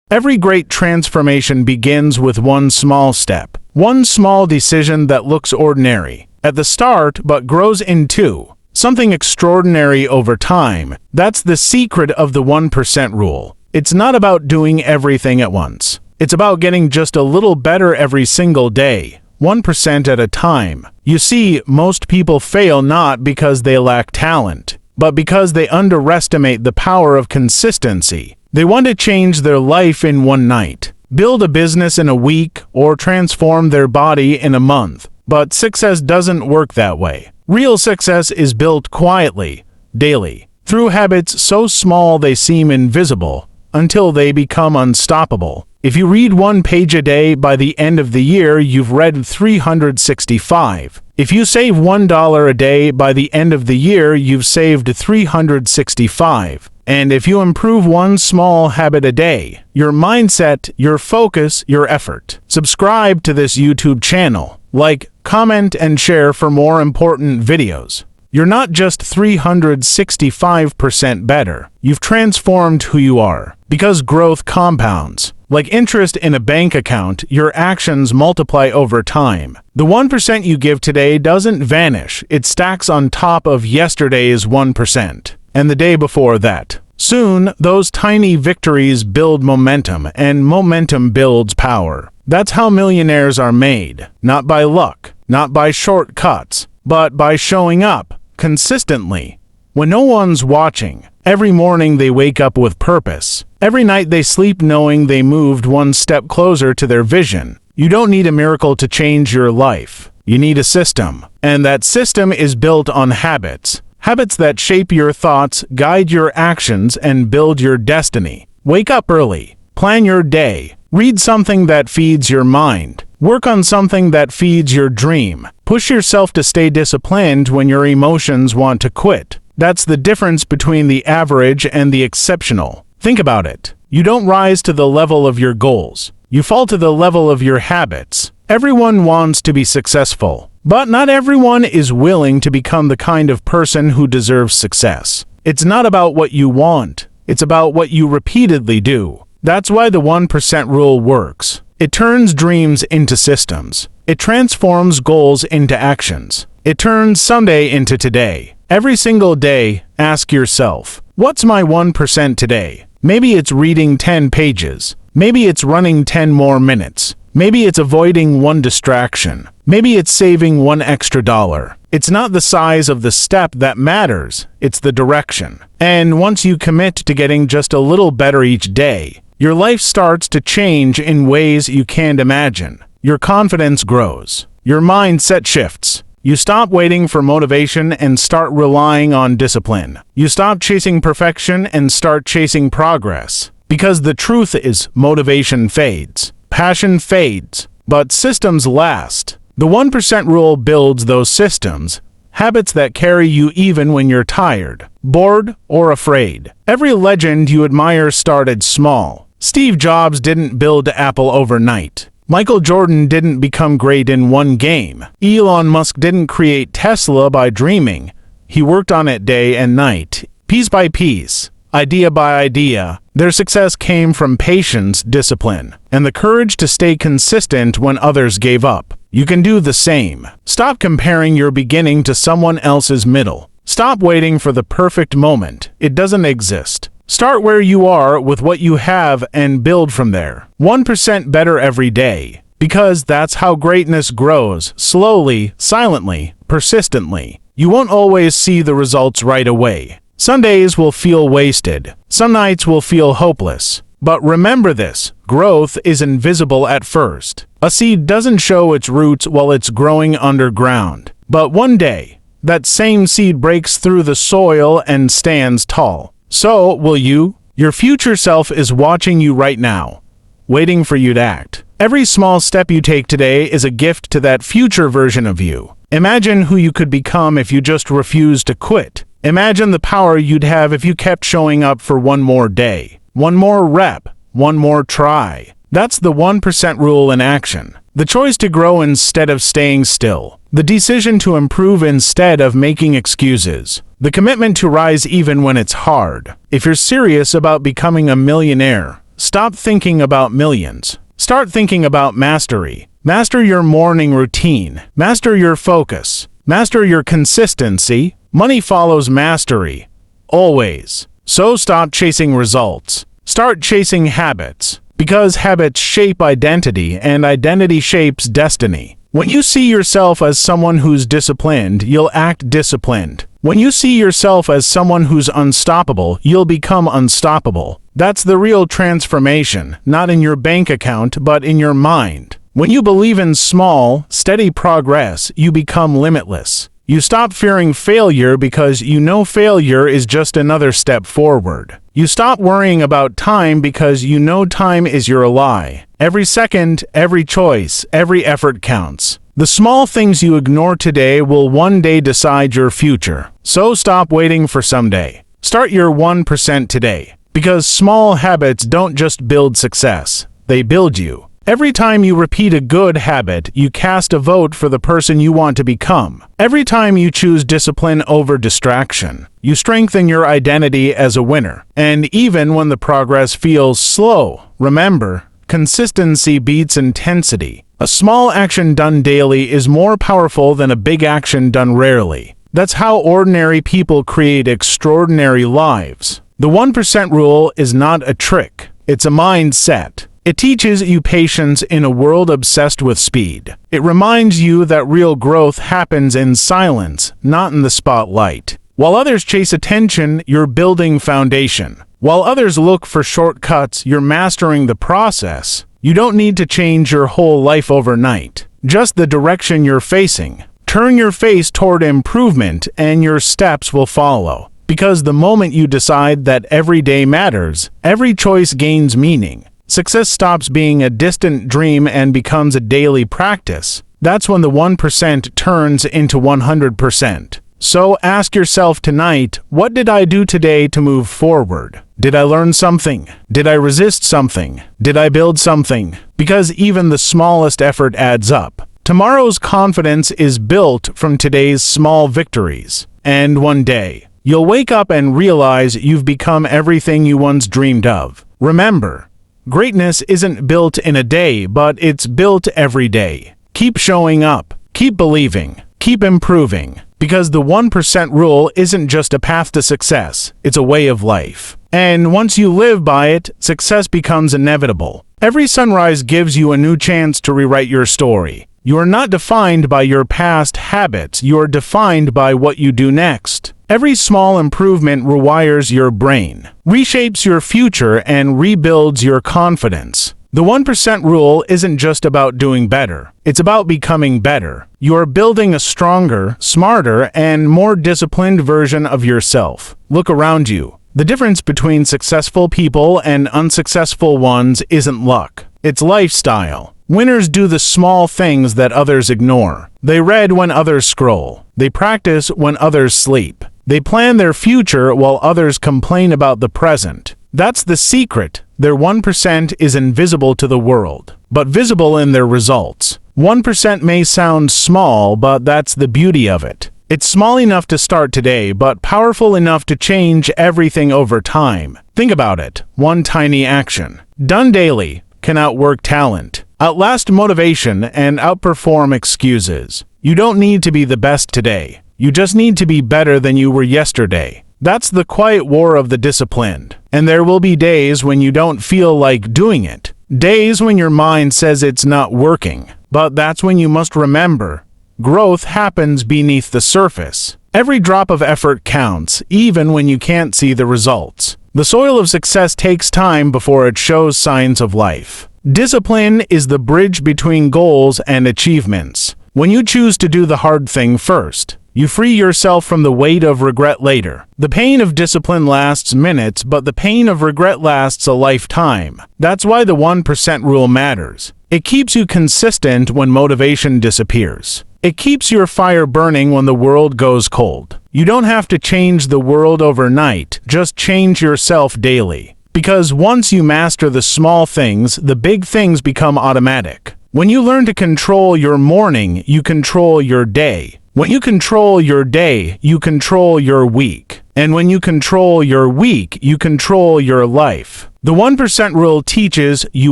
Every great transformation begins with one small step, one small decision that looks ordinary at the start but grows into something extraordinary over time. That's the secret of the 1% rule. It's not about doing everything at once. It's about getting just a little better every single day, 1% at a time. You see, most people fail not because they lack talent, but because they underestimate the power of consistency. They want to change their life in one night, build a business in a week, or transform their body in a month. But success doesn't work that way. Real success is built quietly, daily, through habits so small they seem invisible, until they become unstoppable. If you read 1 page a day, by the end of the year, you've read 365. If you save $1 a day, by the end of the year, you've saved 365. And if you improve one small habit a day, your mindset, your focus, your effort. Subscribe to this YouTube channel. Like, comment, and share for more important videos. You're not just 365% better. You've transformed who you are. Because growth compounds. Like interest in a bank account, your actions multiply over time. The 1% you give today doesn't vanish. It stacks on top of yesterday's 1%. And the day before that. Soon, those tiny victories build momentum, and momentum builds power. That's how millionaires are made. Not by luck, not by shortcuts, but by showing up consistently. When no one's watching, every morning they wake up with purpose. Every night they sleep knowing they moved one step closer to their vision. You don't need a miracle to change your life. You need a system. And that system is built on habits. Habits that shape your thoughts, guide your actions, and build your destiny. Wake up early. Plan your day. Read something that feeds your mind. Work on something that feeds your dream. Push yourself to stay disciplined when your emotions want to quit. That's the difference between the average and the exceptional. Think about it. You don't rise to the level of your goals. You fall to the level of your habits. Everyone wants to be successful, but not everyone is willing to become the kind of person who deserves success. It's not about what you want. It's about what you repeatedly do. That's why the 1% rule works. It turns dreams into systems. It transforms goals into actions. It turns Sunday into today. Every single day, ask yourself, what's my 1% today? Maybe it's reading 10 pages. Maybe it's running 10 more minutes. Maybe it's avoiding one distraction. Maybe it's saving $1 extra. It's not the size of the step that matters, it's the direction. And once you commit to getting just a little better each day, your life starts to change in ways you can't imagine. Your confidence grows. Your mindset shifts. You stop waiting for motivation and start relying on discipline. You stop chasing perfection and start chasing progress. Because the truth is, motivation fades. Passion fades. But systems last. The 1% rule builds those systems. Habits that carry you even when you're tired, bored, or afraid. Every legend you admire started small. Steve Jobs didn't build Apple overnight. Michael Jordan didn't become great in one game. Elon Musk didn't create Tesla by dreaming. He worked on it day and night, piece by piece, idea by idea. Their success came from patience, discipline, and the courage to stay consistent when others gave up. You can do the same. Stop comparing your beginning to someone else's middle. Stop waiting for the perfect moment. It doesn't exist. Start where you are with what you have and build from there. 1% better every day. Because that's how greatness grows, slowly, silently, persistently. You won't always see the results right away. Some days will feel wasted. Some nights will feel hopeless. But remember this, growth is invisible at first. A seed doesn't show its roots while it's growing underground. But one day, that same seed breaks through the soil and stands tall. So, will you? Your future self is watching you right now, waiting for you to act. Every small step you take today is a gift to that future version of you. Imagine who you could become if you just refused to quit. Imagine the power you'd have if you kept showing up for one more day, one more rep, one more try. That's the 1% rule in action. The choice to grow instead of staying still. The decision to improve instead of making excuses. The commitment to rise even when it's hard. If you're serious about becoming a millionaire, Stop thinking about millions. Start thinking about mastery. Master your morning routine. Master your focus. Master your consistency. Money follows mastery. Always. So stop chasing results. Start chasing habits. Because habits shape identity, and identity shapes destiny. When you see yourself as someone who's disciplined, you'll act disciplined. When you see yourself as someone who's unstoppable, you'll become unstoppable. That's the real transformation, not in your bank account, but in your mind. When you believe in small, steady progress, you become limitless. You stop fearing failure because you know failure is just another step forward. You stop worrying about time because you know time is your ally. Every second, every choice, every effort counts. The small things you ignore today will one day decide your future. So stop waiting for someday. Start your 1% today. Because small habits don't just build success, they build you. Every time you repeat a good habit, you cast a vote for the person you want to become. Every time you choose discipline over distraction, you strengthen your identity as a winner. And even when the progress feels slow, remember, consistency beats intensity. A small action done daily is more powerful than a big action done rarely. That's how ordinary people create extraordinary lives. The 1% rule is not a trick, it's a mindset. It teaches you patience in a world obsessed with speed. It reminds you that real growth happens in silence, not in the spotlight. While others chase attention, you're building foundation. While others look for shortcuts, you're mastering the process. You don't need to change your whole life overnight, just the direction you're facing. Turn your face toward improvement and your steps will follow. Because the moment you decide that every day matters, every choice gains meaning. Success stops being a distant dream and becomes a daily practice. That's when the 1% turns into 100%. So ask yourself tonight, what did I do today to move forward? Did I learn something? Did I resist something? Did I build something? Because even the smallest effort adds up. Tomorrow's confidence is built from today's small victories. And one day, you'll wake up and realize you've become everything you once dreamed of. Remember, greatness isn't built in a day, but it's built every day. Keep showing up, keep believing, keep improving, because the 1% rule isn't just a path to success, it's a way of life. And once you live by it, success becomes inevitable. Every sunrise gives you a new chance to rewrite your story. You are not defined by your past habits, you are defined by what you do next. Every small improvement rewires your brain, reshapes your future, and rebuilds your confidence. The 1% rule isn't just about doing better, it's about becoming better. You are building a stronger, smarter, and more disciplined version of yourself. Look around you. The difference between successful people and unsuccessful ones isn't luck, it's lifestyle. Winners do the small things that others ignore. They read when others scroll. They practice when others sleep. They plan their future while others complain about the present. That's the secret. Their 1% is invisible to the world, but visible in their results. 1% may sound small, but that's the beauty of it. It's small enough to start today, but powerful enough to change everything over time. Think about it. One tiny action, done daily, can outwork talent, outlast motivation, and outperform excuses. You don't need to be the best today. You just need to be better than you were yesterday. That's the quiet war of the disciplined. And there will be days when you don't feel like doing it. Days when your mind says it's not working. But that's when you must remember, growth happens beneath the surface. Every drop of effort counts, even when you can't see the results. The soil of success takes time before it shows signs of life. Discipline is the bridge between goals and achievements. When you choose to do the hard thing first, you free yourself from the weight of regret later. The pain of discipline lasts minutes, but the pain of regret lasts a lifetime. That's why the 1% rule matters. It keeps you consistent when motivation disappears. It keeps your fire burning when the world goes cold. You don't have to change the world overnight, just change yourself daily. Because once you master the small things, the big things become automatic. When you learn to control your morning, you control your day. When you control your day, you control your week. And when you control your week, you control your life. The 1% rule teaches you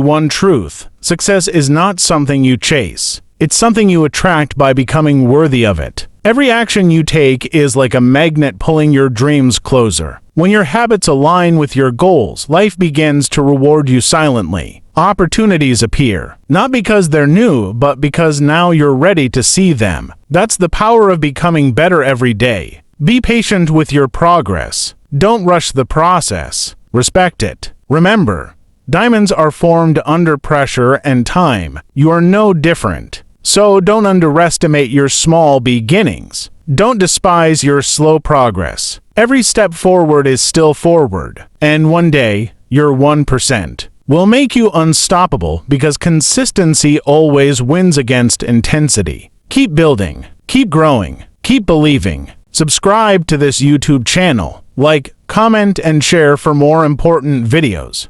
one truth. Success is not something you chase. It's something you attract by becoming worthy of it. Every action you take is like a magnet pulling your dreams closer. When your habits align with your goals, life begins to reward you silently. Opportunities appear, not because they're new, but because now you're ready to see them. That's the power of becoming better every day. Be patient with your progress. Don't rush the process. Respect it. Remember, diamonds are formed under pressure and time. You are no different. So don't underestimate your small beginnings. Don't despise your slow progress. Every step forward is still forward. And one day, your 1% will make you unstoppable because consistency always wins against intensity. Keep building, keep growing, keep believing. Subscribe to this YouTube channel. Like, comment, and share for more important videos.